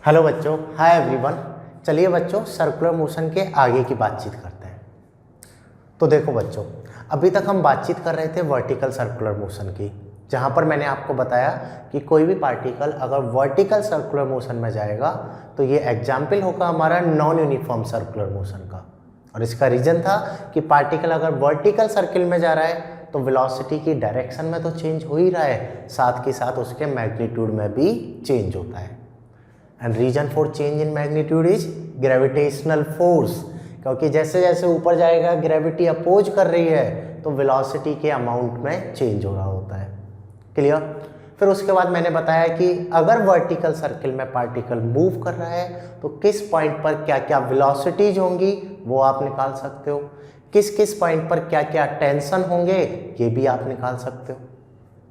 Hello बच्चों, hi everyone. चलिए बच्चों, सर्कुलर मोशन के आगे की बातचीत करते हैं। तो देखो बच्चों, अभी तक हम बातचीत कर रहे थे वर्टिकल सर्कुलर मोशन की, जहाँ पर मैंने आपको बताया कि कोई भी पार्टिकल अगर वर्टिकल सर्कुलर मोशन में जाएगा तो ये एग्जाम्पल होगा हमारा नॉन यूनिफॉर्म सर्कुलर मोशन का। और इसका रीज़न था कि पार्टिकल अगर वर्टिकल सर्किल में जा रहा है तो वेलोसिटी की डायरेक्शन में तो चेंज हो ही रहा है, साथ के साथ उसके मैग्नीट्यूड में भी चेंज होता है। And reason for change in magnitude is gravitational force, क्योंकि जैसे जैसे ऊपर जाएगा ग्रेविटी अपोज कर रही है तो वेलोसिटी के अमाउंट में चेंज हो रहा होता है। क्लियर? फिर उसके बाद मैंने बताया कि अगर वर्टिकल सर्किल में पार्टिकल मूव कर रहा है तो किस पॉइंट पर क्या क्या वेलोसिटीज होंगी वो आप निकाल सकते हो, किस किस पॉइंट पर क्या क्या टेंशन होंगे ये भी आप निकाल सकते हो।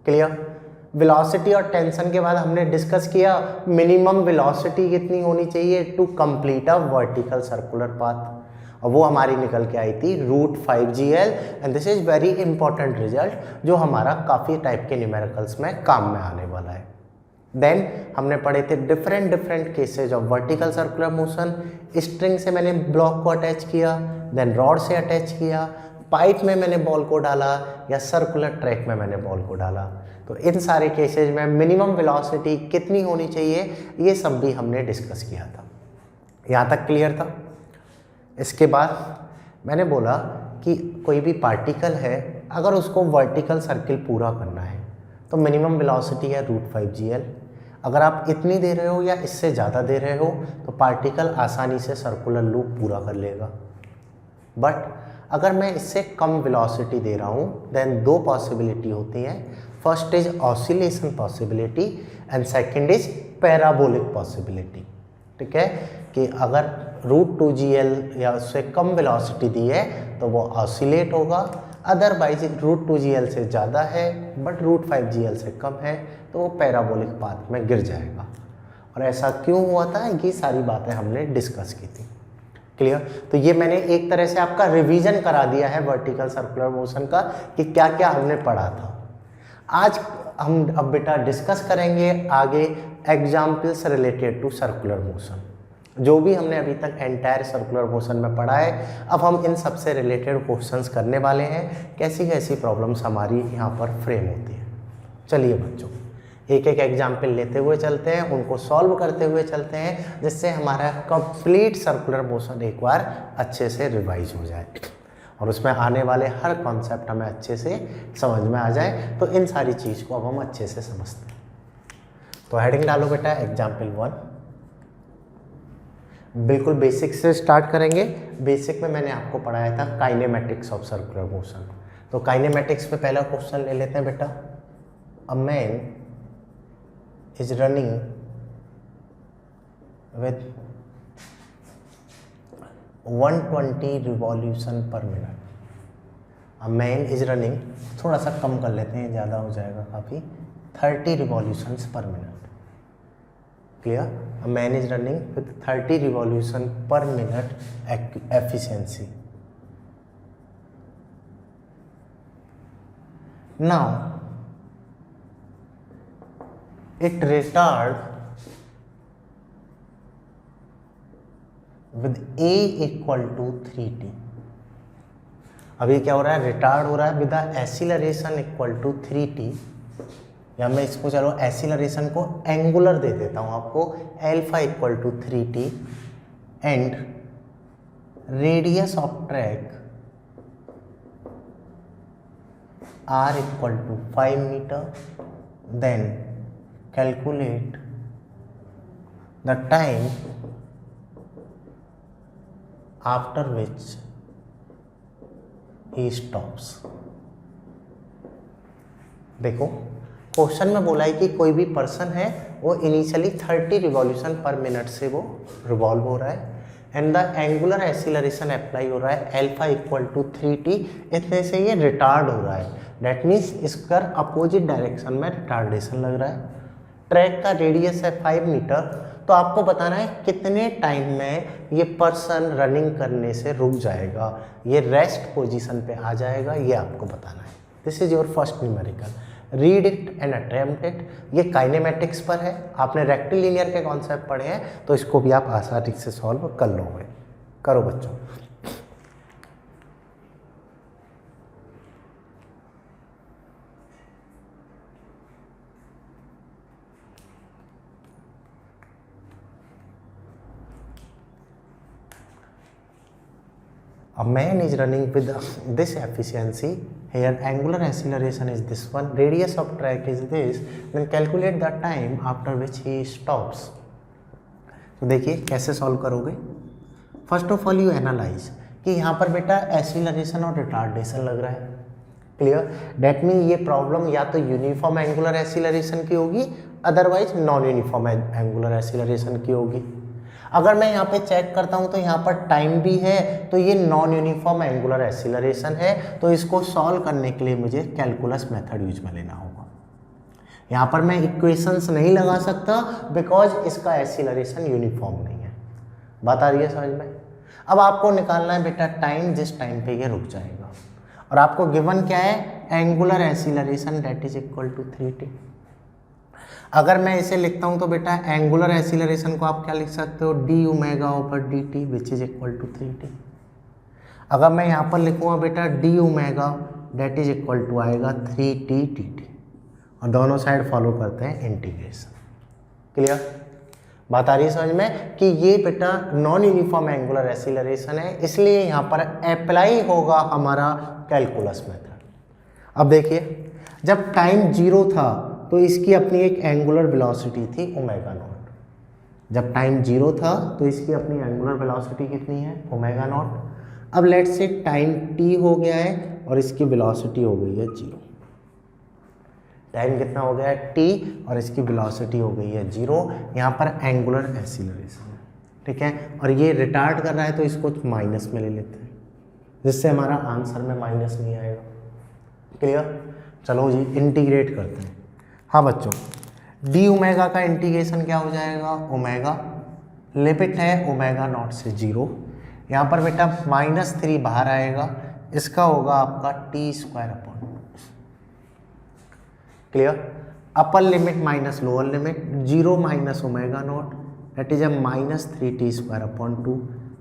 क्लियर? वेलोसिटी और टेंशन के बाद हमने डिस्कस किया मिनिमम वेलोसिटी कितनी होनी चाहिए to complete a vertical circular path, और वो हमारी निकल के आई थी √5gl। And this is very important result जो हमारा काफ़ी टाइप के न्यूमेरिकल्स में काम में आने वाला है। देन हमने पढ़े थे different cases of vertical circular motion. String से मैंने ब्लॉक को अटैच किया, देन रॉड से अटैच किया, पाइप में मैंने बॉल को डाला, या सर्कुलर ट्रैक में मैंने बॉल को डाला। तो इन सारे केसेज में मिनिमम वेलोसिटी कितनी होनी चाहिए ये सब भी हमने डिस्कस किया था। यहाँ तक क्लियर था? इसके बाद मैंने बोला कि कोई भी पार्टिकल है अगर उसको वर्टिकल सर्किल पूरा करना है तो मिनिमम वेलोसिटी है √5gl। अगर आप इतनी दे रहे हो या इससे ज़्यादा दे रहे हो तो पार्टिकल आसानी से सर्कुलर लूप पूरा कर लेगा। बट अगर मैं इससे कम वेलोसिटी दे रहा हूँ देन दो पॉसिबिलिटी होती हैं। First is oscillation possibility and second is parabolic possibility. ठीक है, कि अगर √2gl या उससे कम वेलोसिटी दी है तो वो ऑसिलेट होगा, अदरवाइज √2gl से ज़्यादा है बट √5gl से कम है तो वो पैराबोलिक पाथ में गिर जाएगा। और ऐसा क्यों हुआ था ये सारी बातें हमने डिस्कस की थी। क्लियर? तो ये मैंने एक तरह से आपका रिवीजन करा दिया है वर्टिकल सर्कुलर मोशन का कि क्या क्या हमने पढ़ा था। आज हम अब बेटा डिस्कस करेंगे आगे examples related to circular motion. जो भी हमने अभी तक एंटायर सर्कुलर मोशन में पढ़ा है अब हम इन सबसे रिलेटेड क्वेश्चंस करने वाले हैं, कैसी कैसी प्रॉब्लम्स हमारी यहाँ पर फ्रेम होती है। चलिए बच्चों, एक एक एग्जाम्पल लेते हुए चलते हैं, उनको सॉल्व करते हुए चलते हैं, जिससे हमारा कंप्लीट सर्कुलर मोशन एक बार अच्छे से रिवाइज हो जाए और उसमें आने वाले हर कॉन्सेप्ट हमें अच्छे से समझ में आ जाए। तो इन सारी चीज़ को अब हम अच्छे से समझते हैं। तो हेडिंग डालो बेटा एग्जाम्पल 1। बिल्कुल बेसिक से स्टार्ट करेंगे। बेसिक में मैंने आपको पढ़ाया था काइनेमेटिक्स ऑफ सर्कुलर मोशन। तो काइनेमेटिक्स में पहला क्वेश्चन ले लेते हैं बेटा। A man is running with 120 revolution per minute. A man is running, थोड़ा सा कम कर लेते हैं, ज़्यादा हो जाएगा काफ़ी, 30 revolutions per minute. Clear? A man is running with 30 revolution per minute efficiency. Now it retard with a equal to 3t। अभी क्या हो रहा है, रिटार्ड हो रहा है with acceleration equal to 3t, या मैं इसको चलो एक्सीलरेशन को एंगुलर दे देता हूं आपको, alpha equal to 3t and radius of track r equal to 5 metre. Then calculate the time after which he stops। देखो क्वेश्चन में बोला है कि कोई भी पर्सन है वो इनिशियली 30 रिवॉल्यूशन पर मिनट से वो रिवॉल्व हो रहा है and the angular acceleration apply हो रहा है अल्फा इक्वल टू 3t। इतने से ये रिटार्ड हो रहा है, डेट मीन्स इसका अपोजिट डायरेक्शन में रिटार्डेशन लग रहा है। ट्रैक का रेडियस है 5 मीटर, तो आपको बताना है कितने टाइम में ये पर्सन रनिंग करने से रुक जाएगा, ये रेस्ट पोजीशन पे आ जाएगा, ये आपको बताना है। This is your first numerical. Read it and attempt it. ये काइनेमेटिक्स पर है, आपने रेक्टिलिनियर के कॉन्सेप्ट पढ़े हैं तो इसको भी आप आसानी से सॉल्व कर लोगे। करो बच्चों। A man is running with this efficiency. Here angular acceleration is this one, radius of track is this, then calculate the time after which he stops. तो देखिए कैसे सॉल्व करोगे। First of all you analyse कि यहाँ पर बेटा acceleration और retardation लग रहा है। क्लियर? डेट मीन ये प्रॉब्लम या तो यूनिफॉर्म एंगुलर एक्सीलरेशन की होगी, otherwise non uniform angular acceleration की होगी। अगर मैं यहाँ पे चेक करता हूँ तो यहाँ पर टाइम भी है, तो ये नॉन यूनिफॉर्म एंगुलर एक्सीलरेशन है, तो इसको सॉल्व करने के लिए मुझे कैलकुलस मेथड यूज में लेना होगा। यहाँ पर मैं इक्वेशंस नहीं लगा सकता बिकॉज इसका एक्सीलरेशन यूनिफॉर्म नहीं है। बात आ रही है समझ में? अब आपको निकालना है बेटा टाइम जिस टाइम पे ये रुक जाएगा, और आपको गिवन क्या है, angular acceleration that is equal to 3t। अगर मैं इसे लिखता हूं तो बेटा एंगुलर एक्सीलरेशन को आप क्या लिख सकते हो, d omega over d t which is equal to 3t। अगर मैं यहाँ पर लिखूँगा बेटा d omega that is equal to आएगा 3t dt, और दोनों साइड फॉलो करते हैं इंटीग्रेशन। क्लियर? बात आ रही है समझ में कि ये बेटा नॉन यूनिफॉर्म एंगुलर एक्सीलरेशन है, इसलिए यहाँ पर अप्लाई होगा हमारा कैलकुलस मेथड। अब देखिए जब टाइम 0 था तो इसकी अपनी एक एंगुलर वेलोसिटी थी ओमेगा नॉट। जब टाइम 0 था तो इसकी अपनी एंगुलर वेलोसिटी कितनी है, ओमेगा नॉट। अब लेट्स से टाइम t हो गया है और इसकी वेलोसिटी हो गई है 0। टाइम कितना हो गया है t और इसकी वेलोसिटी हो गई है 0। यहाँ पर एंगुलर एक्सीलरेशन है, ठीक है, और ये रिटार्ड कर रहा है तो इसको माइनस में ले लेते हैं, जिससे हमारा आंसर में माइनस नहीं आएगा। क्लियर? चलो जी इंटीग्रेट करते हैं। हाँ बच्चों, डी ओमेगा का इंटीग्रेशन क्या हो जाएगा, ओमेगा, लिमिट है ओमेगा नॉट से 0। यहाँ पर बेटा -3 बाहर आएगा, इसका होगा आपका t²/2। Clear? Upper limit minus lower limit, 0 minus omega naught that is -3t²/2।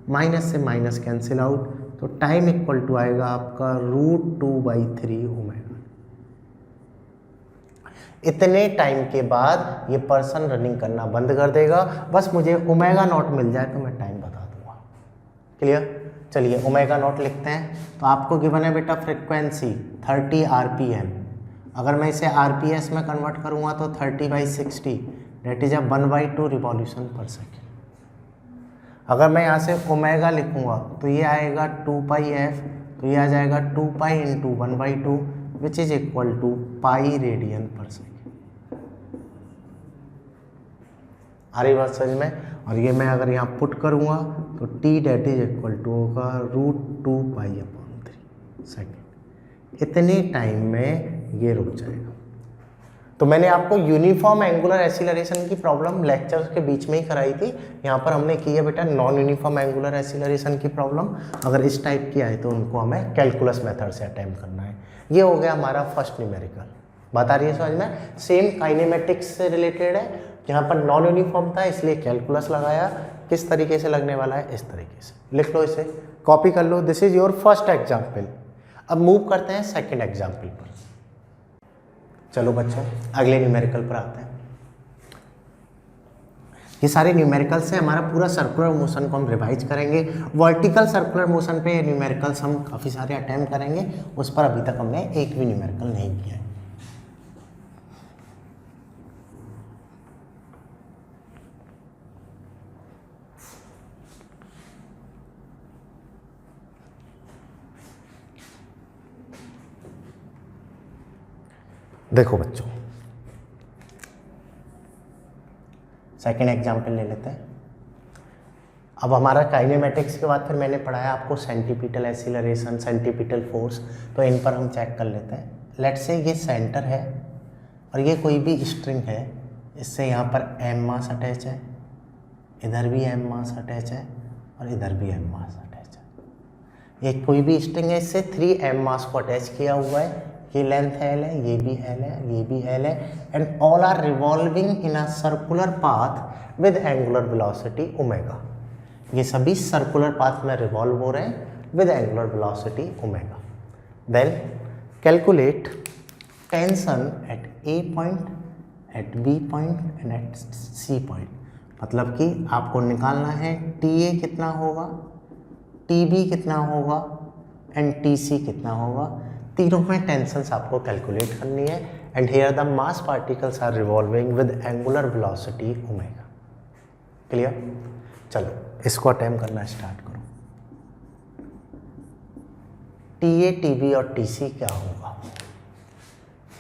Minus से माइनस कैंसिल आउट, तो टाइम इक्वल टू आएगा आपका √2/3 ओमेगा। इतने टाइम के बाद ये पर्सन रनिंग करना बंद कर देगा। बस मुझे ओमेगा नॉट मिल जाए तो मैं टाइम बता दूंगा। क्लियर? चलिए ओमेगा नॉट लिखते हैं। तो आपको गिवन है बेटा फ्रिक्वेंसी 30 RPM। अगर मैं इसे RPS में कन्वर्ट करूँगा तो 30/60 डेट इज 1/2 रिवॉल्यूशन पर सेकेंड। अगर मैं यहाँ से ओमेगा लिखूँगा तो ये आएगा 2πf, तो ये आ जाएगा 2π × 1/2 which is equal to pi radian per second. आ रही बात समझ में? और ये मैं अगर यहाँ पुट करूँगा तो t that is equal to होगा √2π/3 सेकेंड। इतने टाइम में ये रुक जाएगा। तो मैंने आपको यूनिफॉर्म एंगुलर एक्सीलरेशन की प्रॉब्लम लेक्चर के बीच में ही कराई थी। यहाँ पर हमने की है बेटा नॉन यूनिफॉर्म एंगुलर एक्सीलरेशन की प्रॉब्लम। अगर इस टाइप की आए तो उनको हमें कैलकुलस मेथड से अटेम्प्ट करना है। ये हो गया हमारा फर्स्ट न्यूमेरिकल। बात आ रही है समझ में? सेम काइनेमेटिक्स से रिलेटेड है। यहाँ पर नॉन यूनिफॉर्म था इसलिए कैलकुलस लगाया। किस तरीके से लगने वाला है, इस तरीके से लिख लो, इसे कॉपी कर लो। This is your first example. अब मूव करते हैं सेकेंड एग्जाम्पल पर। चलो बच्चों अगले न्यूमेरिकल पर आते हैं। ये सारे न्यूमेरिकल से हमारा पूरा सर्कुलर मोशन को हम रिवाइज करेंगे। वर्टिकल सर्कुलर मोशन पे न्यूमेरिकल्स हम काफ़ी सारे अटेम्प्ट करेंगे, उस पर अभी तक हमने एक भी न्यूमेरिकल नहीं किया है। देखो बच्चों सेकेंड एग्जाम्पल ले लेते हैं। अब हमारा काइनेमेटिक्स के बाद फिर मैंने पढ़ाया आपको सेंटीपिटल एक्सीलरेशन, सेंटीपिटल फोर्स, तो इन पर हम चेक कर लेते हैं। लेट्स से ये सेंटर है और ये कोई भी स्ट्रिंग है, इससे यहाँ पर m मास अटैच है, इधर भी m मास अटैच है और इधर भी m मास अटैच है। ये कोई भी स्ट्रिंग है, इससे 3m मास को अटैच किया हुआ है। ये लेंथ एल है, ये भी एल है, ये भी एल है, and all are revolving in a circular path with angular velocity omega. ये सभी सर्कुलर पाथ में रिवॉल्व हो रहे हैं with angular velocity omega. Then calculate tension at A point, at B point and at C point. मतलब कि आपको निकालना है टी ए कितना होगा, टी बी कितना होगा एंड टी सी कितना होगा। तीनों में टेंशंस आपको कैलकुलेट करनी है। And here the mass particles are revolving with angular velocity omega. Clear? चलो इसको अटेम्प्ट करना स्टार्ट करो। टी ए, टी बी और टी सी क्या होगा?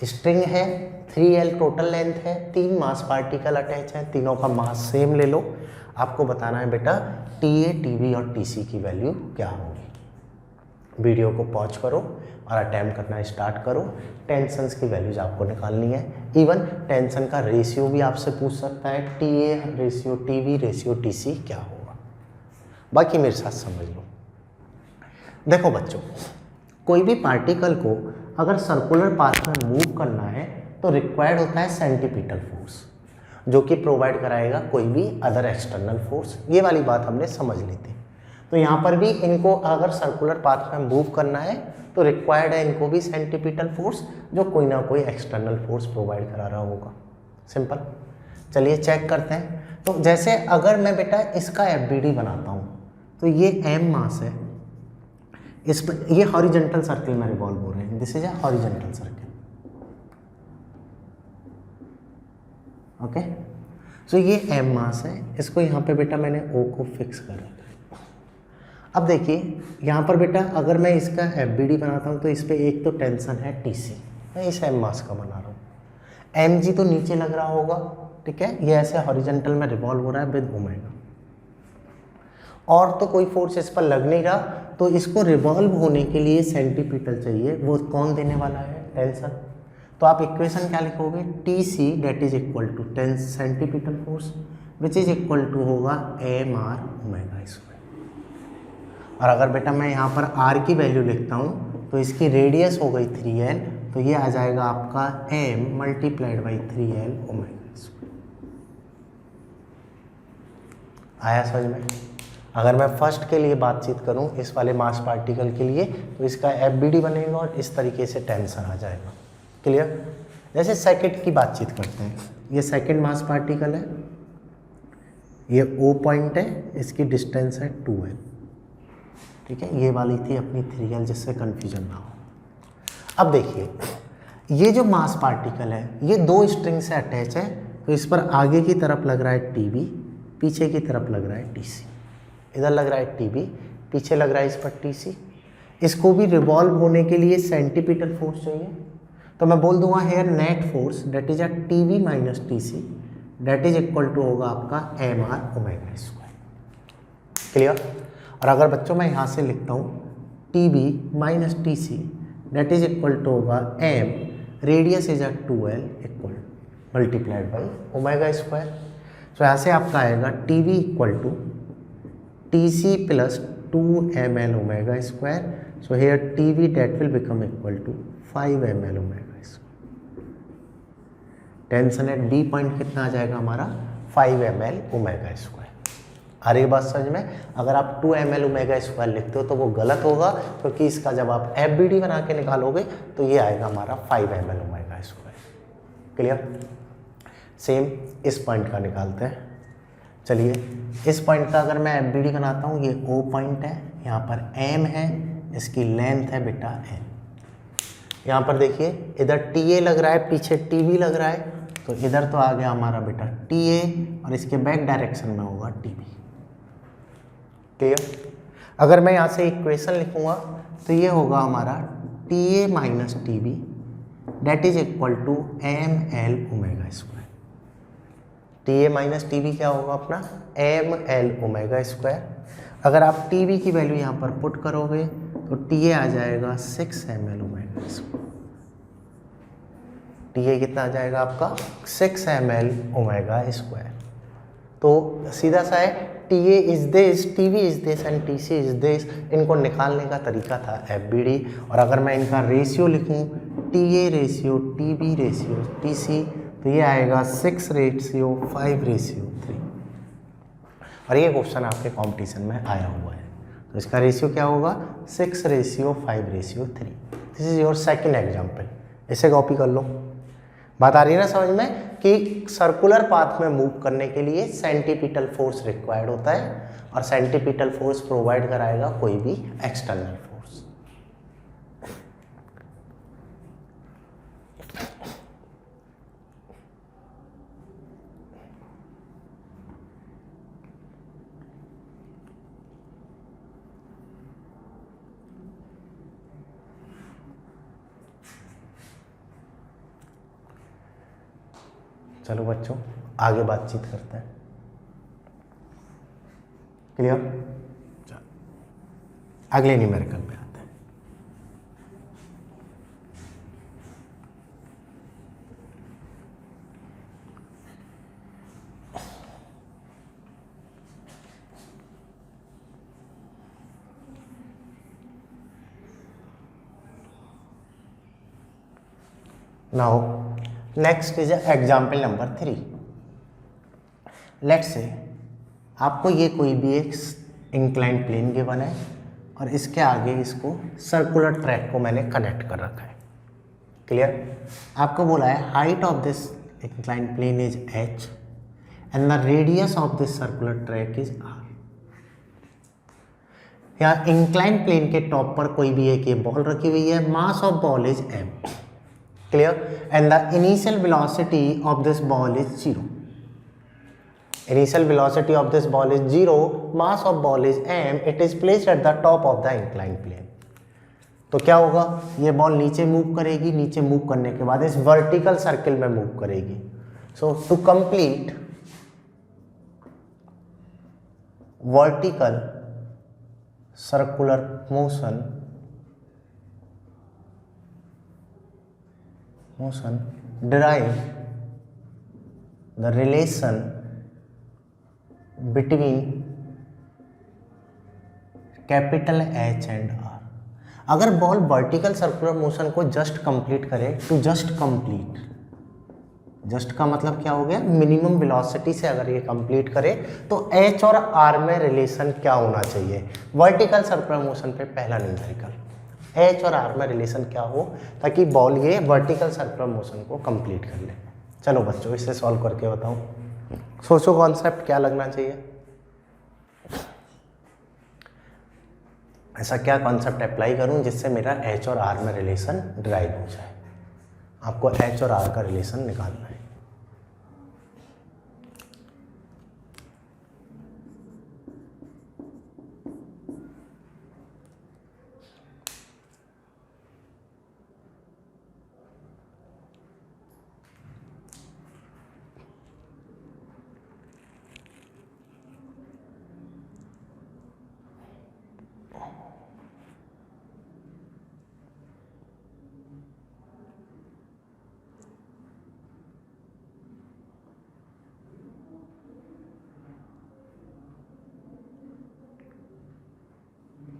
स्ट्रिंग है, 3L टोटल लेंथ है, 3 मास पार्टिकल अटैच हैं, तीनों का मास सेम ले लो। आपको बताना है बेटा टी ए, टी बी और टी सी की वैल्यू क्या होगी। वीडियो को पॉज करो और अटेम्प्ट करना स्टार्ट करो। टेंशंस की वैल्यूज आपको निकालनी है। इवन टेंशन का रेशियो भी आपसे पूछ सकता है, T A ratio T B ratio T C क्या होगा। बाकी मेरे साथ समझ लो। देखो बच्चों, कोई भी पार्टिकल को अगर सर्कुलर पाथ में मूव करना है तो रिक्वायर्ड होता है सेंटीपीटल फोर्स, जो कि प्रोवाइड कराएगा कोई भी अदर एक्सटर्नल फोर्स। ये वाली बात हमने समझ ली थी। तो यहाँ पर भी इनको अगर सर्कुलर पाथ में मूव करना है तो रिक्वायर्ड है इनको भी सेंटीपीटल फोर्स, जो कोई ना कोई एक्सटर्नल फोर्स प्रोवाइड करा रहा होगा। सिंपल। चलिए चेक करते हैं। तो जैसे अगर मैं बेटा इसका एफबीडी बनाता हूँ तो ये एम मास है, इस पर ये हॉरिजेंटल सर्कल में रिवॉल्व हो रहे हैं। This is a horizontal circle. Okay, so ये एम मास है। इसको यहाँ पे बेटा मैंने ओ को फिक्स कर रखा है। अब देखिए यहाँ पर बेटा अगर मैं इसका एफबीडी बनाता हूँ तो इस पर एक तो टेंशन है टीसी, मैं इस एम मास का बना रहा हूँ। एम जी तो नीचे लग रहा होगा, ठीक है, ये ऐसे हॉरिजेंटल में रिवॉल्व हो रहा है विद ओमेगा, और तो कोई फोर्स इस पर लग नहीं रहा। तो इसको रिवॉल्व होने के लिए सेंटीपीटल चाहिए, वो कौन देने वाला है? टेंशन। तो आप इक्वेशन क्या लिखोगे? T C that is equal to ten centripetal force which is equal to होगा एम आर ओमेगा स्क्वायर। और अगर बेटा मैं यहाँ पर आर की वैल्यू लिखता हूँ तो इसकी रेडियस हो गई 3L, तो ये आ जाएगा आपका m multiplied by 3L omega square. आया समझ में? अगर मैं फर्स्ट के लिए बातचीत करूं इस वाले मास पार्टिकल के लिए तो इसका एफबीडी बनेगा और इस तरीके से टेंशन आ जाएगा। क्लियर? जैसे सेकंड की बातचीत करते हैं। ये सेकंड मास पार्टिकल है, ये O पॉइंट है, इसकी डिस्टेंस है 2L, ठीक है। ये वाली थी अपनी 3L, जिससे कन्फ्यूजन ना हो। अब देखिए ये जो मास पार्टिकल है ये दो स्ट्रिंग से अटैच है, तो इस पर आगे की तरफ लग रहा है टीबी, पीछे की तरफ लग रहा है टीसी। इधर लग रहा है टीबी, पीछे लग रहा है इस पर टीसी। इसको भी रिवॉल्व होने के लिए सेंटीपीटल फोर्स चाहिए, तो मैं बोल दूंगा here net force that is a T V minus T C that is equal to होगा आपका M R omega square. Clear? और अगर बच्चों मैं यहाँ से लिखता हूँ T B minus T C that is equal to होगा M, radius is a 2L equal multiplied by omega square. तो यहाँ से आपका आएगा T V equal to TC plus 2ml omega square. So here TV that will become equal to 5 ml omega square. Tension eight B point कितना आ जाएगा हमारा? 5 ml omega square। आ रही बात समझ में? अगर आप 2 ml omega square लिखते हो तो वो गलत होगा, क्योंकि इसका जब आप FBD बना के निकालोगे तो ये आएगा हमारा 5 ml omega square। Clear? Same इस पॉइंट का निकालते हैं। चलिए इस पॉइंट का अगर मैं एफबीडी बनाता हूँ, ये O पॉइंट है, यहाँ पर M है, इसकी लेंथ है बेटा L। यहाँ पर देखिए इधर TA लग रहा है, पीछे TB लग रहा है, तो इधर तो आ गया हमारा बेटा TA और इसके बैक डायरेक्शन में होगा TB। क्लियर? अगर मैं यहाँ से इक्वेशन लिखूँगा तो ये होगा हमारा TA minus TB that is equal to ML omega square. T A minus T B क्या होगा अपना? M L omega square. अगर आप टी बी की वैल्यू यहाँ पर पुट करोगे तो टी ए आ जाएगा 6 ml ओमेगा स्क्वायर। टी ए कितना आ जाएगा आपका? 6 ml ओमेगा स्क्वायर। तो सीधा सा है T A is this, T B is this and T C is this. इनको निकालने का तरीका था एफ बी डी। और अगर मैं इनका रेशियो लिखूँ TA ratio, TB ratio, TC, तो ये आएगा 6:5:3। और ये क्वेश्चन आपके कंपटीशन में आया हुआ है, तो इसका रेशियो क्या होगा 6:5:3। This is your second example. इसे कॉपी कर लो। बात आ रही है ना समझ में कि सर्कुलर पाथ में मूव करने के लिए सेंटीपिटल फोर्स रिक्वायर्ड होता है, और सेंटीपिटल फोर्स प्रोवाइड कराएगा कोई भी एक्सटर्नल फोर्स। चलो बच्चों आगे बातचीत करते हैं। क्लियर? चलो अगले न्यूमेरिकल पे आते हैं। Now next is example number 3। Let's say आपको ये कोई भी एक इंक्लाइन प्लेन गिवन है और इसके आगे इसको सर्कुलर ट्रैक को मैंने कनेक्ट कर रखा है। क्लियर? आपको बोला है height of this incline plane is h and the radius of this circular track is r। यहाँ इंक्लाइन प्लेन के टॉप पर कोई भी एक ये बॉल रखी हुई है, mass of ball is m। Clear? And the initial velocity of this ball is 0. Initial velocity of this ball is 0. Mass of ball is m. It is placed at the top of the inclined plane. तो क्या होगा, ये ball नीचे move करेगी, नीचे move करने के बाद इस वर्टिकल सर्किल में मूव करेगी। So to complete vertical circular motion derive the relation between capital H and R। अगर बॉल वर्टिकल सर्कुलर मोशन को जस्ट कंप्लीट करे, टू जस्ट कंप्लीट, जस्ट का मतलब क्या हो गया, मिनिमम वेलोसिटी से अगर ये कंप्लीट करे तो H और R में रिलेशन क्या होना चाहिए, वर्टिकल सर्कुलर मोशन पे पहला न्यूमेरिकल, H और R में रिलेशन क्या हो ताकि बॉल ये वर्टिकल सर्कुलर मोशन को कंप्लीट कर ले। चलो बच्चों इसे सॉल्व करके बताओ, सोचो कॉन्सेप्ट क्या लगना चाहिए, ऐसा क्या कॉन्सेप्ट अप्लाई करूं जिससे मेरा H और R में रिलेशन ड्राइव हो जाए। आपको H और R का रिलेशन निकालना है।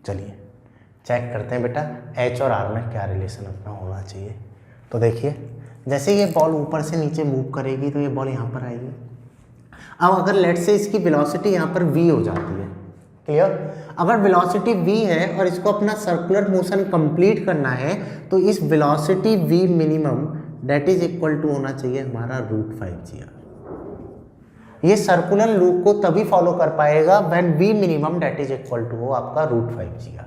चलिए चेक करते हैं बेटा H और R में क्या रिलेशन अपना होना चाहिए। तो देखिए जैसे ये बॉल ऊपर से नीचे मूव करेगी तो ये बॉल यहाँ पर आएगी। अब अगर लेट से इसकी वेलोसिटी यहाँ पर v हो जाती है, क्लियर, अगर वेलोसिटी v है और इसको अपना सर्कुलर मोशन कंप्लीट करना है तो इस velocity v minimum that is equal to होना चाहिए हमारा √5gr। ये सर्कुलर लूप को तभी फॉलो कर पाएगा when v minimum that is equal to हो आपका √5gr।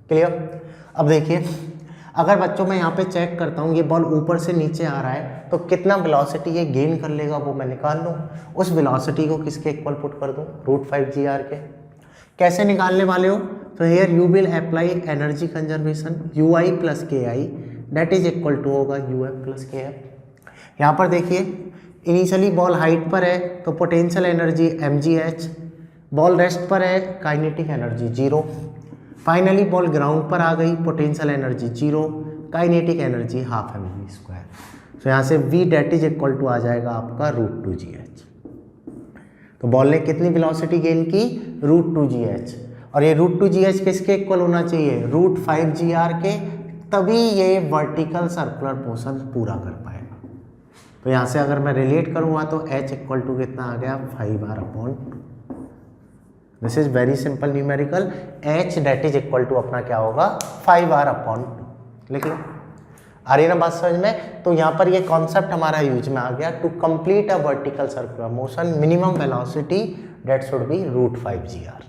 क्लियर? अब देखिए अगर बच्चों मैं यहाँ पे चेक करता हूँ ये बॉल ऊपर से नीचे आ रहा है तो कितना वेलोसिटी ये गेन कर लेगा वो मैं निकाल लूँ, उस वेलोसिटी को किसके इक्वल पुट कर दूँ, √5gr के। कैसे निकालने वाले हो, तो here you will apply energy conservation ui plus KI that is equal to होगा UF प्लस KF। यहाँ पर देखिए इनिशियली बॉल हाइट पर है तो potential energy mgh, ball rest पर है kinetic energy 0, finally ball ground पर आ गई potential energy 0, kinetic energy ½ mv²। तो यहाँ से v that is equal to आ जाएगा आपका √2gh। तो बॉल ने कितनी वेलोसिटी गेन की, √2gh, और ये √2gh किसके इक्वल होना चाहिए, √5gr के, तभी ये वर्टिकल सर्कुलर मोशन पूरा कर पाएगा। तो यहाँ से अगर मैं रिलेट करूँगा तो h इक्वल टू कितना आ गया 5r upon, this is very simple numerical, h that is equal to अपना क्या होगा 5r अपॉन 2। लिख लो, आ रही ना बात समझ में। तो यहाँ पर ये कॉन्सेप्ट हमारा यूज में आ गया, to complete a vertical circular motion minimum velocity that should be √5gr।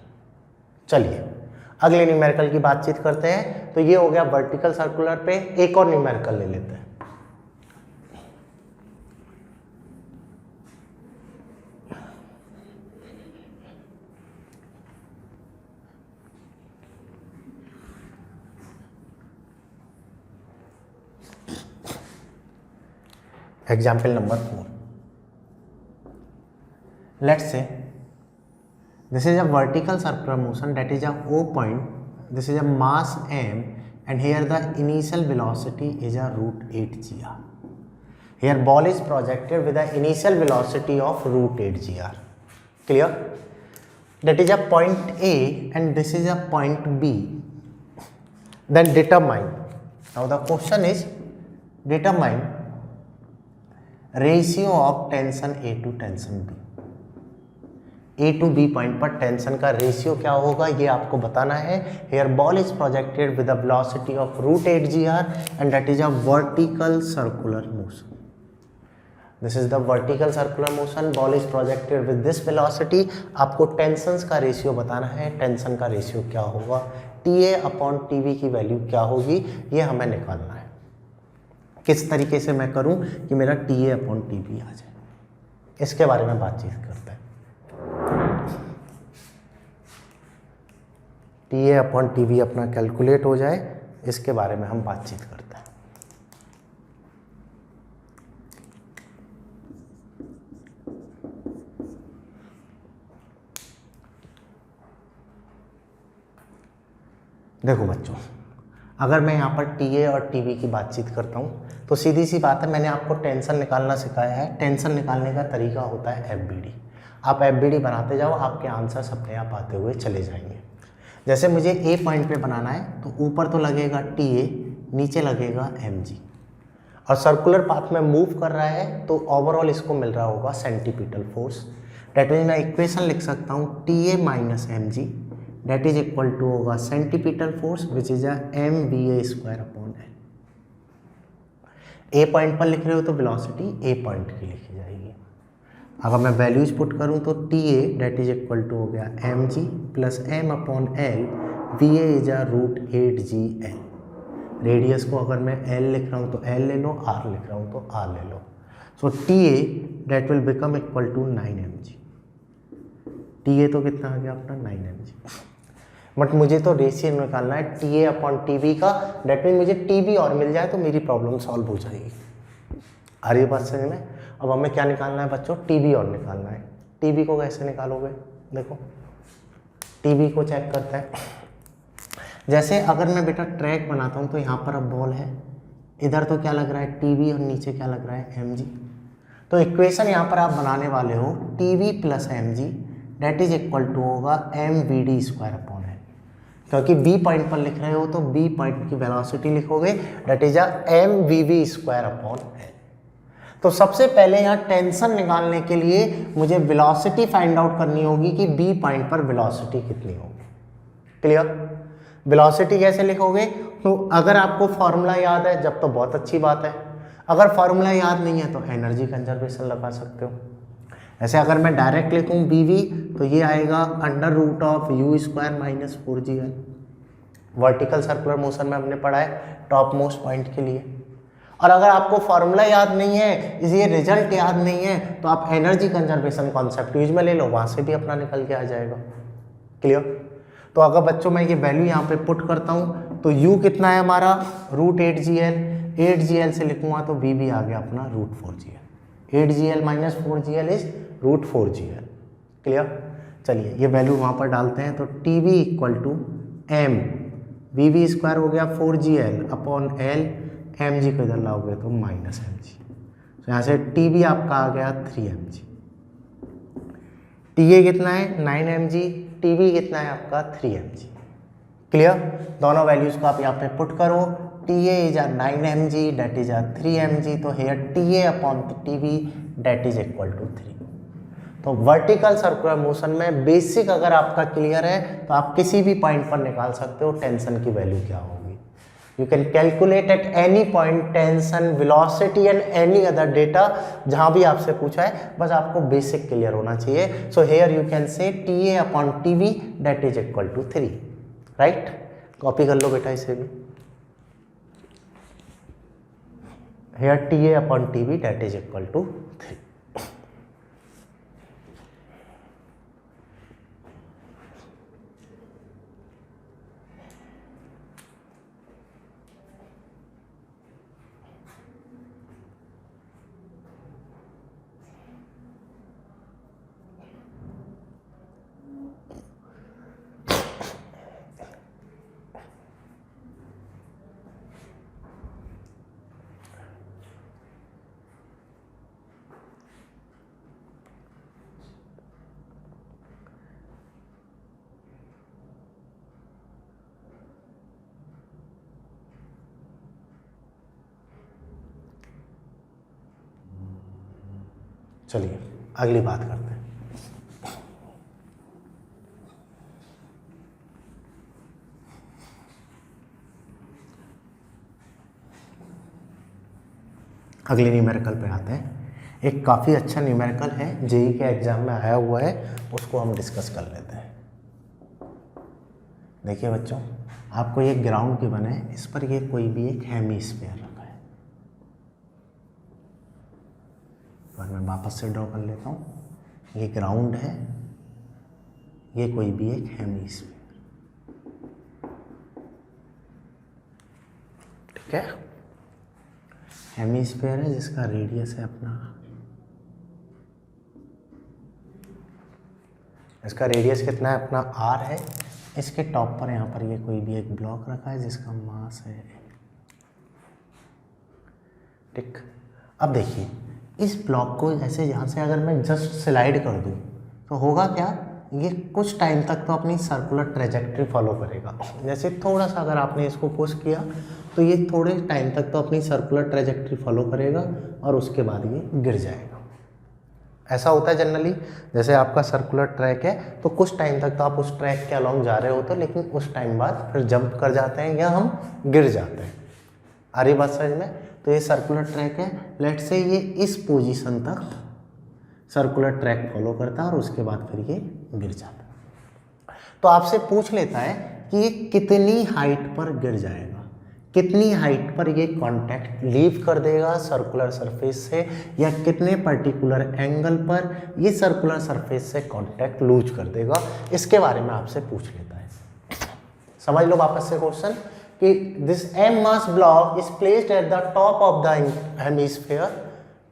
चलिए अगले न्यूमेरिकल की बातचीत करते हैं। तो ये हो गया वर्टिकल सर्कुलर पे, एक और न्यूमेरिकल ले लेते हैं। Example number 4. Let's say this is a vertical circular motion that is a O point. This is a mass m, and here the initial velocity is a √8gr. Here ball is projected with the initial velocity of √8gr. Clear? That is a point A and this is a point B. Then determine. Now the question is determine ratio of tension A to tension B. A to B point पर tension का ratio क्या होगा ये आपको बताना है। Here ball is projected with the velocity of √8gr and that is a vertical circular motion. This is the vertical circular motion, ball is projected with this velocity. आपको tensions का ratio बताना है। टेंशन का ratio क्या होगा, TA upon TV की value क्या होगी, ये हमें निकालना है। किस तरीके से मैं करूं कि मेरा TA अपॉन TB आ जाए, इसके बारे में बातचीत करते हैं। TA अपॉन TB अपना कैलकुलेट हो जाए, इसके बारे में हम बातचीत करते हैं। देखो बच्चों, अगर मैं यहाँ पर TA और TB की बातचीत करता हूँ तो सीधी सी बात है, मैंने आपको टेंशन निकालना सिखाया है। टेंशन निकालने का तरीका होता है FBD। आप FBD बनाते जाओ, आपके आंसर्स अपने आप आते हुए चले जाएंगे। जैसे मुझे A पॉइंट पे बनाना है तो ऊपर तो लगेगा TA, नीचे लगेगा mg, और सर्कुलर पाथ में मूव कर रहा है तो ओवरऑल इसको मिल रहा होगा सेंटीपिटल फोर्स। डेट मीन मैं इक्वेशन लिख सकता हूँ TA minus mg that is equal to होगा centripetal force which is mVA² upon L। A point पर लिख रहे हो तो वेलोसिटी ए पॉइंट की लिखी जाएगी। अगर मैं वैल्यूज पुट करूं तो TA that is equal to हो गया mg plus m upon L, VA is √8gl। Radius को अगर मैं L लिख रहा हूं तो L ले लो, R लिख रहा हूं तो R ले लो। So TA that will become equal to 9mg। TA तो कितना आ गया अपना 9mg, बट मुझे तो रेशियो निकालना है TA अपॉन TB का। डेट मीन मुझे TB और मिल जाए तो मेरी प्रॉब्लम सॉल्व हो जाएगी। आ रही है बात समझ में। अब हमें क्या निकालना है बच्चों, TB और निकालना है। TB को कैसे निकालोगे, देखो TB को चेक करते हैं। जैसे अगर मैं बेटा ट्रैक बनाता हूँ तो यहाँ पर अब बॉल है, इधर तो क्या लग रहा है TB और नीचे क्या लग रहा है mg। तो इक्वेशन यहाँ पर आप बनाने वाले हो TB plus mg that is equal to होगा mVD² अपॉन L। क्योंकि B पॉइंट पर लिख रहे हो तो B पॉइंट की वेलोसिटी लिखोगे that is mVV² upon L। तो सबसे पहले यहाँ टेंशन निकालने के लिए मुझे वेलोसिटी फाइंड आउट करनी होगी कि B पॉइंट पर वेलोसिटी कितनी होगी। क्लियर? वेलोसिटी कैसे लिखोगे, तो अगर आपको फॉर्मूला याद है जब तो बहुत अच्छी बात है, अगर फॉर्मूला याद नहीं है तो एनर्जी कंजर्वेशन लगा सकते हो। ऐसे अगर मैं डायरेक्ट लिखूँ BV तो ये आएगा √U² minus 4gl। Vertical circular motion में हमने पढ़ा है टॉप मोस्ट पॉइंट के लिए। और अगर आपको फॉर्मूला याद नहीं है, इसलिए रिजल्ट याद नहीं है, तो आप एनर्जी कंजर्वेशन कॉन्सेप्ट यूज में ले लो, वहाँ से भी अपना निकल के आ जाएगा। क्लियर? तो अगर बच्चों मैं ये वैल्यू यहाँ पे पुट करता हूँ तो U कितना है हमारा √8gl, 8gl से लिखूँगा तो VB आ गया अपना √4gl। 8gl minus 4gl is √4gl। Clear? चलिए ये वैल्यू वहाँ पर डालते हैं तो TB equal to m, VV² हो गया 4gl अपॉन L, mg को इधर लाओगे तो माइनस mg। तो यहाँ से TB आपका आ गया 3mg। TA कितना है 9mg, TB कितना है आपका 3mg। क्लियर? दोनों वैल्यूज को आप यहाँ पे पुट करो, TA is a 9 mg, that is a 3 mg, तो here TA upon TV that is equal to 3। तो वर्टिकल सर्कुलर मोशन में बेसिक अगर आपका क्लियर है तो आप किसी भी पॉइंट पर निकाल सकते हो टेंशन की वैल्यू क्या होगी। You can calculate at any point tension, velocity and any other data, जहां भी आपसे पूछा है, बस आपको बेसिक क्लियर होना चाहिए। So here you can say TA upon TV that is equal to 3, right. Copy कर लो बेटा इसे भी। Here TA upon TV that is equal to 3। चलिए अगली बात करते हैं। अगले न्यूमेरिकल पे आते हैं। एक काफ़ी अच्छा न्यूमेरिकल है, जेई के एग्जाम में आया हुआ है, उसको हम डिस्कस कर लेते हैं। देखिए बच्चों, आपको ये ग्राउंड के बने, इस पर ये कोई भी एक हेमीस्फीयर रखा है। और मैं वापस से ड्रॉ कर लेता हूँ। ये ग्राउंड है, ये कोई भी एक हेमीस्फीयर, ठीक है। हेमीस्फीयर है जिसका रेडियस है अपना, इसका रेडियस कितना है अपना r है। इसके टॉप पर यहाँ पर ये कोई भी एक ब्लॉक रखा है जिसका मास है, ठीक। अब देखिए इस ब्लॉक को ऐसे यहाँ से अगर मैं जस्ट स्लाइड कर दूँ तो होगा क्या, ये कुछ टाइम तक तो अपनी सर्कुलर ट्रेजेक्ट्री फॉलो करेगा। जैसे थोड़ा सा अगर आपने इसको पुश किया तो ये थोड़े टाइम तक तो अपनी सर्कुलर ट्रेजेक्ट्री फॉलो करेगा और उसके बाद ये गिर जाएगा। ऐसा होता है जनरली, जैसे आपका सर्कुलर ट्रैक है तो कुछ टाइम तक तो आप उस ट्रैक के अलॉन्ग जा रहे हो तो, लेकिन उस टाइम बाद फिर जंप कर जाते हैं या हम गिर जाते हैं। आ रही बात समझ में। तो ये सर्कुलर ट्रैक है, लेट से ये इस पोजीशन तक सर्कुलर ट्रैक फॉलो करता है और उसके बाद फिर ये गिर जाता है। तो आपसे पूछ लेता है कि ये कितनी हाइट पर गिर जाएगा, कितनी हाइट पर ये कांटेक्ट लीव कर देगा सर्कुलर सरफेस से, या कितने पर्टिकुलर एंगल पर ये सर्कुलर सरफेस से कांटेक्ट लूज कर देगा, इसके बारे में आपसे पूछ लेता है। समझ लो वापस से क्वेश्चन कि this m mass block is placed at the top of the hemisphere,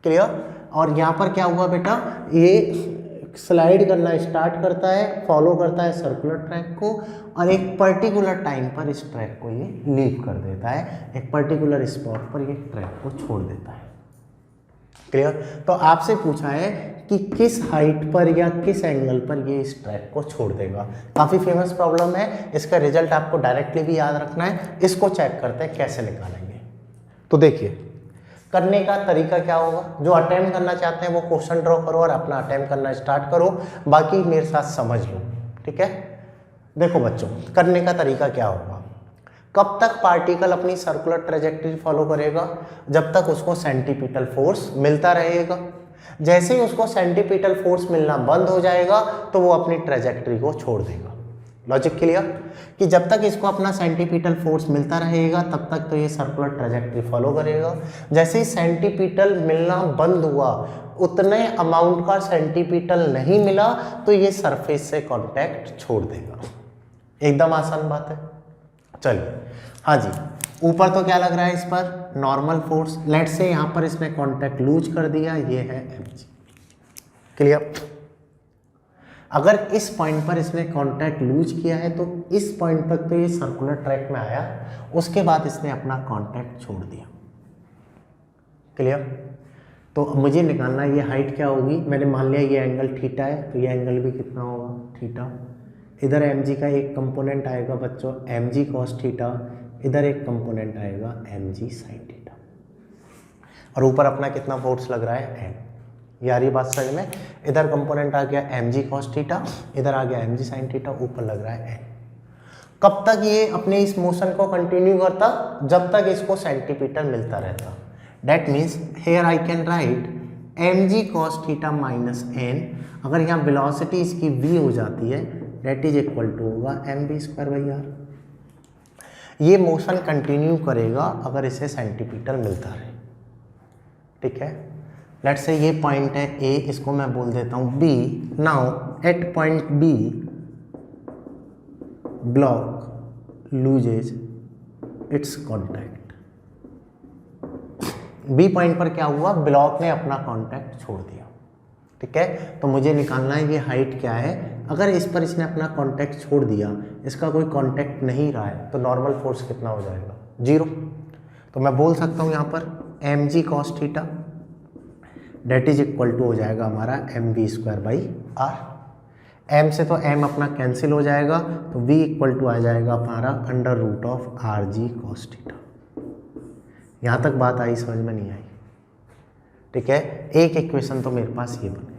clear. और यहाँ पर क्या हुआ बेटा, ये स्लाइड करना स्टार्ट करता है, फॉलो करता है सर्कुलर ट्रैक को, और एक पर्टिकुलर टाइम पर इस ट्रैक को ये लीव कर देता है, एक पर्टिकुलर स्पॉट पर ये ट्रैक को छोड़ देता है, क्लियर। तो आपसे पूछा है कि किस हाइट पर या किस एंगल पर ये इस ट्रैक को छोड़ देगा। काफ़ी फेमस प्रॉब्लम है, इसका रिजल्ट आपको डायरेक्टली भी याद रखना है। इसको चेक करते हैं कैसे निकालेंगे। तो देखिए करने का तरीका क्या होगा, जो अटेम्प्ट करना चाहते हैं वो क्वेश्चन ड्रॉ करो और अपना अटेम्प्ट करना स्टार्ट करो, बाकी मेरे साथ समझ लो, ठीक है। देखो बच्चों, करने का तरीका क्या होगा, कब तक पार्टिकल अपनी सर्कुलर ट्रेजेक्ट्री फॉलो करेगा, जब तक उसको सेंटीपिटल फोर्स मिलता रहेगा। जैसे ही उसको सेंटीपिटल फोर्स मिलना बंद हो जाएगा तो वो अपनी ट्रेजेक्ट्री को छोड़ देगा। लॉजिक क्लियर, कि जब तक इसको अपना सेंटीपिटल फोर्स मिलता रहेगा तब तक तो ये सर्कुलर ट्रेजेक्ट्री फॉलो करेगा। जैसे ही सेंटीपिटल मिलना बंद हुआ, उतने अमाउंट का सेंटीपिटल नहीं मिला तो ये सरफेस से कांटेक्ट छोड़ देगा। एकदम आसान बात है। चलिए हाँ जी, ऊपर तो क्या लग रहा है इस पर, नॉर्मल फोर्स। लेट से यहाँ पर इसने कांटेक्ट लूज कर दिया, ये है mg, क्लियर। अगर इस पॉइंट पर इसने कांटेक्ट लूज किया है तो इस पॉइंट तक तो ये सर्कुलर ट्रैक में आया, उसके बाद इसने अपना कांटेक्ट छोड़ दिया, क्लियर। तो मुझे निकालना है ये हाइट क्या होगी। मैंने मान लिया ये एंगल थीटा है, तो ये एंगल भी कितना होगा, थीटा। इधर mg का एक कंपोनेंट आएगा बच्चों mg cos थीटा, इधर एक कंपोनेंट आएगा mg sin थीटा, और ऊपर अपना कितना फोर्स लग रहा है n। यार ये बात समझ में, इधर कंपोनेंट आ गया mg cos थीटा, इधर आ गया mg sin थीटा, ऊपर लग रहा है n। कब तक ये अपने इस मोशन को कंटिन्यू करता? जब तक इसको सेंटीमीटर मिलता रहता। That means here I can write mg cos theta minus n। अगर यहाँ वेलोसिटी इसकी v हो जाती है, दैट इज इक्वल टू होगा mv स्क्वायर बाई आर। ये मोशन कंटिन्यू करेगा अगर इसे सेंटीमीटर मिलता रहे, ठीक है। लेट्स से ये पॉइंट है A, इसको मैं बोल देता हूँ B। Now at point B block loses it's contact. B point पर क्या हुआ? ब्लॉक ने अपना कॉन्टैक्ट छोड़ दिया, ठीक है। तो मुझे निकालना है ये हाइट क्या है। अगर इस पर इसने अपना कॉन्टैक्ट छोड़ दिया, इसका कोई कॉन्टैक्ट नहीं रहा है, तो नॉर्मल फोर्स कितना हो जाएगा? 0। तो मैं बोल सकता हूँ यहाँ पर mg cos theta that is equal to हो जाएगा हमारा mv square by R. m से तो m अपना कैंसिल हो जाएगा, तो v इक्वल टू आ जाएगा हमारा under root of rg cos theta. यहाँ तक बात आई, समझ में नहीं आई? ठीक है, एक इक्वेशन तो मेरे पास ये बन गई।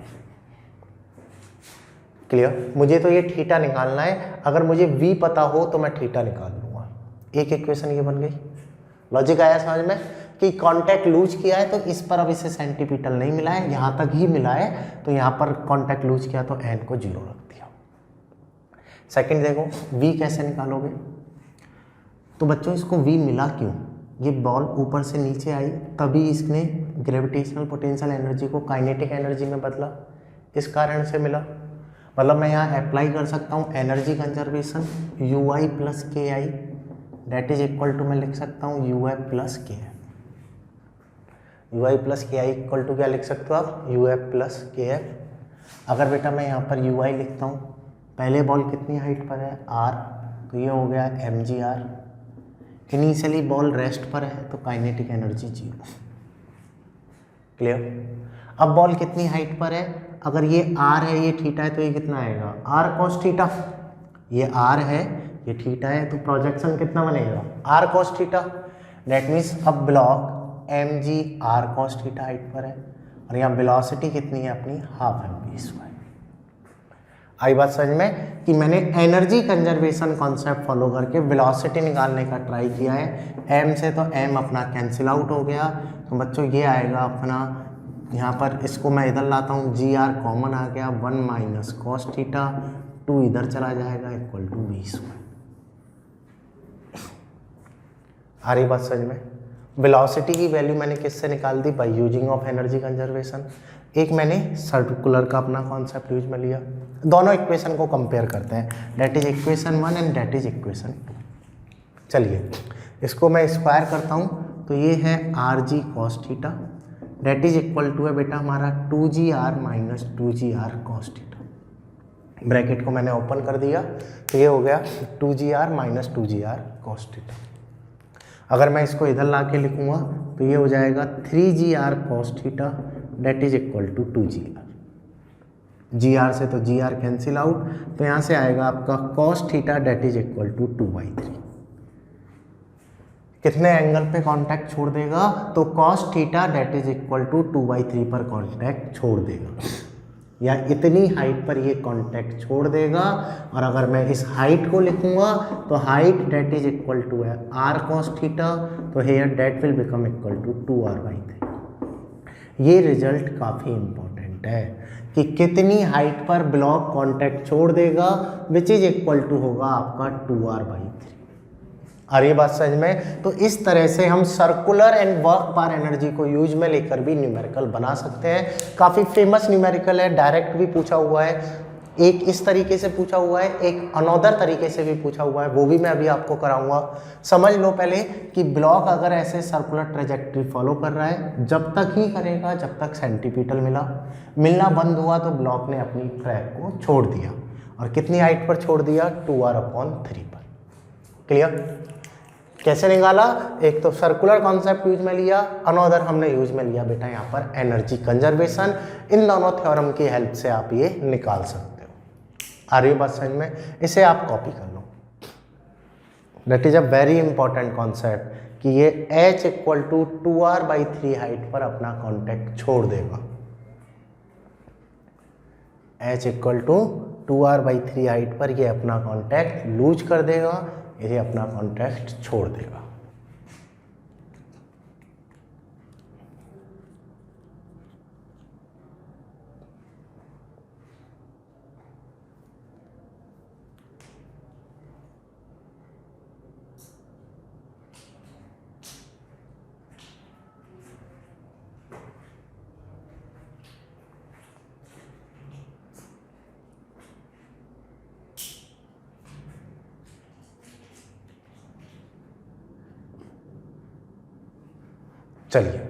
क्लियर? मुझे तो ये थीटा निकालना है, अगर मुझे v पता हो तो मैं थीटा निकाल लूँगा। एक इक्वेशन ये बन गई। लॉजिक आया समझ में कि कॉन्टैक्ट लूज किया है तो इस पर अब इसे सेंटीमीटर नहीं मिला है, यहाँ तक ही मिला है, तो यहाँ पर कॉन्टैक्ट लूज किया तो n को 0 रख दिया। सेकंड देखो v कैसे निकालोगे? तो बच्चों इसको v मिला क्यों? ये बॉल ऊपर से नीचे आई, तभी इसने ग्रेविटेशनल पोटेंशियल एनर्जी को काइनेटिक एनर्जी में बदला, इस कारण से मिला। मतलब मैं यहाँ अप्लाई कर सकता हूँ एनर्जी कंजर्वेशन ui प्लस के आई, डेट इज इक्वल टू मैं लिख सकता हूँ uf प्लस के एफ। ui प्लस के आई इक्वल टू क्या लिख सकते हो आप? uf प्लस के एफ। अगर बेटा मैं यहाँ पर ui लिखता हूँ, पहले बॉल कितनी हाइट पर है? r, तो ये हो गया mgr। इनिशियली बॉल रेस्ट पर है तो काइनेटिक एनर्जी 0। क्लियर? अब बॉल कितनी हाइट पर है? अगर ये r है, ये थीटा है, तो ये कितना आएगा? r cos theta. ये r है, ये थीटा है, तो प्रोजेक्शन कितना बनेगा? r cos theta. That means अब block mg r cos theta height पर है, और यहाँ वेलोसिटी कितनी है अपनी? Half mv square. आई बात समझ में कि मैंने एनर्जी कंजर्वेशन कॉन्सेप्ट फॉलो करके वेलोसिटी निकालने का ट्राई किया है। m से तो m अपना कैंसिल आउट हो गया, तो बच्चों ये आएगा अपना, यहाँ पर इसको मैं इधर लाता हूँ, जी आर कॉमन आ गया, 1 माइनस कॉस थीटा, 2 इधर चला जाएगा इक्वल टू v स्क्वायर। आ रही बात समझ में? वेलोसिटी की वैल्यू मैंने किससे निकाल दी? By using of energy conservation. एक मैंने सर्कुलर का अपना कॉन्सेप्ट यूज में लिया। दोनों इक्वेशन को कंपेयर करते हैं, that is equation 1 and that is equation 2। चलिए इसको मैं स्क्वायर करता हूँ, तो ये है R G cos theta that is equal to है बेटा हमारा 2gr minus 2gr cos theta. Bracket को मैंने ओपन कर दिया, तो ये हो गया 2gr minus 2gr cos theta. अगर मैं इसको इधर ला के लिखूँगा तो ये हो जाएगा 3gr cos theta that is equal to 2gr। gr से तो gr कैंसिल आउट, तो यहाँ से आएगा आपका cos theta that is equal to 2/3। कितने एंगल पे कांटेक्ट छोड़ देगा? तो cos theta that is equal to 2/3 पर कांटेक्ट छोड़ देगा, या इतनी हाइट पर ये कांटेक्ट छोड़ देगा। और अगर मैं इस हाइट को लिखूंगा तो height that is equal to है r cos थीटा, तो here that will become equal to 2r/3। ये रिजल्ट काफ़ी इंपॉर्टेंट है कि कितनी हाइट पर ब्लॉक कांटेक्ट छोड़ देगा, विच इज इक्वल टू होगा आपका 2r/3। और ये बात समझ में? तो इस तरह से हम सर्कुलर एंड वर्क पर एनर्जी को यूज में लेकर भी न्यूमेरिकल बना सकते हैं। काफ़ी फेमस न्यूमेरिकल है, डायरेक्ट भी पूछा हुआ है, एक इस तरीके से पूछा हुआ है, एक अनदर तरीके से भी पूछा हुआ है, वो भी मैं अभी आपको कराऊंगा। समझ लो पहले कि ब्लॉक अगर ऐसे सर्कुलर ट्रेजेक्ट्री फॉलो कर रहा है, जब तक ही करेगा जब तक सेंटीमीटर मिलना बंद हुआ तो ब्लॉक ने अपनी ट्रैक को छोड़ दिया। और कितनी हाइट पर छोड़ दिया? 2r/3 पर। क्लियर? कैसे निकाला? एक तो सर्कुलर कॉन्सेप्ट यूज में लिया, अनदर हमने यूज में लिया बेटा यहाँ पर एनर्जी कंजर्वेशन। इन दोनों थ्योरम की हेल्प से आप ये निकाल सकते हो। आ रही बात समझ में? इसे आप कॉपी कर लो। That is a very important concept कि ये h equal to 2r/3 height पर अपना कॉन्टैक्ट छोड़ देगा। h equal to 2r/3 height पर ये अपना कॉन्टैक्ट लूज कर देगा, ये अपना कॉन्टैक्ट छोड़ देगा। चलिए,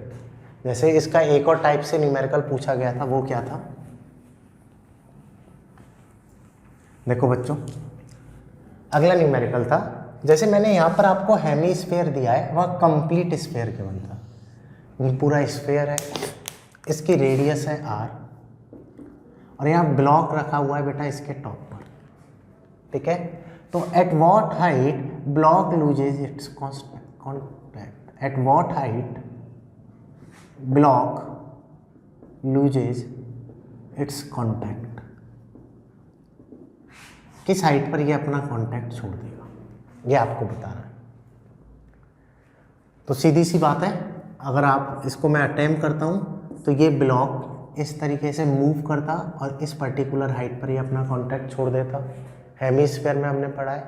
जैसे इसका एक और टाइप से न्यूमेरिकल पूछा गया था, वो क्या था? देखो बच्चों, अगला न्यूमेरिकल था, जैसे मैंने यहाँ पर आपको हेमीस्फीयर दिया है, वह कंप्लीट स्फीयर के बनता, ये पूरा स्फीयर है, इसकी रेडियस है r और यहाँ ब्लॉक रखा हुआ है बेटा इसके टॉप पर, ठीक है। तो at what height block loses it's contact, at what height block loses it's contact, किस हाइट पर ये अपना कॉन्टैक्ट छोड़ देगा, ये आपको बताना है। तो सीधी सी बात है, अगर आप इसको मैं अटेम्प्ट करता हूँ तो ये ब्लॉक इस तरीके से मूव करता और इस पर्टिकुलर हाइट पर ये अपना कॉन्टैक्ट छोड़ देता। हेमीस्फीयर में हमने पढ़ा है,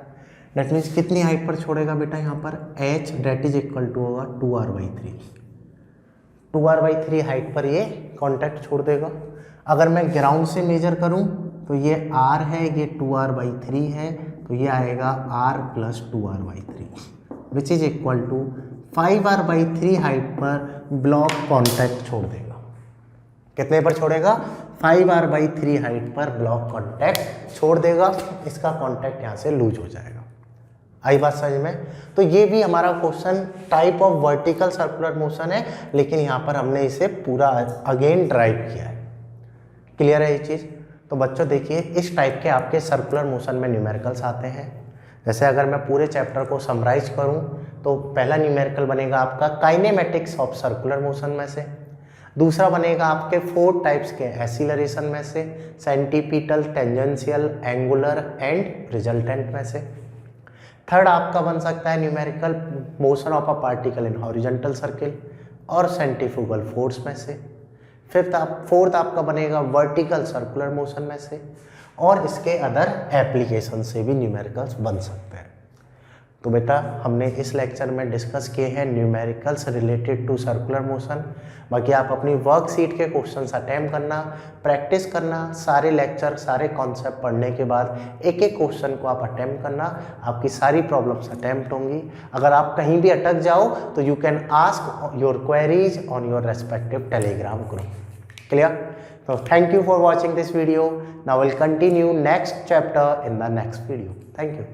डेट मीन्स कितनी हाइट पर छोड़ेगा बेटा, यहाँ पर h that is equal to होगा 2r/3, 2r/3 हाइट पर ये कॉन्टैक्ट छोड़ देगा। अगर मैं ग्राउंड से मेजर करूं तो ये r है, ये 2r/3 है, तो ये आएगा r plus 2r/3 which is equal to 5r/3 height पर ब्लॉक कॉन्टैक्ट छोड़ देगा। कितने पर छोड़ेगा? 5r/3 हाइट पर ब्लॉक कॉन्टैक्ट छोड़ देगा, इसका कॉन्टैक्ट यहाँ से लूज हो जाएगा। आई बात समझ में? तो ये भी हमारा question type of vertical circular motion है, लेकिन यहाँ पर हमने इसे पूरा अगेन ड्राइव किया है। क्लियर है ये चीज़? तो बच्चों देखिए, इस टाइप के आपके सर्कुलर मोशन में न्यूमेरिकल्स आते हैं। जैसे अगर मैं पूरे चैप्टर को समराइज करूँ तो पहला न्यूमेरिकल बनेगा आपका काइनेमेटिक्स ऑफ सर्कुलर मोशन में से, दूसरा बनेगा आपके 4 टाइप्स के एक्सीलरेशन में से, centripetal, tangential, angular and resultant में से। थर्ड आपका बन सकता है numerical motion of a particle in horizontal circle और सेंट्रीफ्यूगल फोर्स में से। फोर्थ आपका बनेगा वर्टिकल सर्कुलर मोशन में से, और इसके अदर एप्लीकेशन से भी न्यूमेरिकल्स बन सकते हैं। तो बेटा हमने इस लेक्चर में डिस्कस किए हैं numericals related to circular motion. बाकी आप अपनी वर्कशीट के क्वेश्चंस अटेम्प्ट करना, प्रैक्टिस करना, सारे लेक्चर सारे कॉन्सेप्ट पढ़ने के बाद एक एक क्वेश्चन को आप अटेम्प्ट करना, आपकी सारी प्रॉब्लम्स अटेम्प्ट होंगी। अगर आप कहीं भी अटक जाओ तो you can ask your queries on your respective Telegram group. Clear? So thank you for watching this video. Now we'll continue next chapter in the next video. Thank you.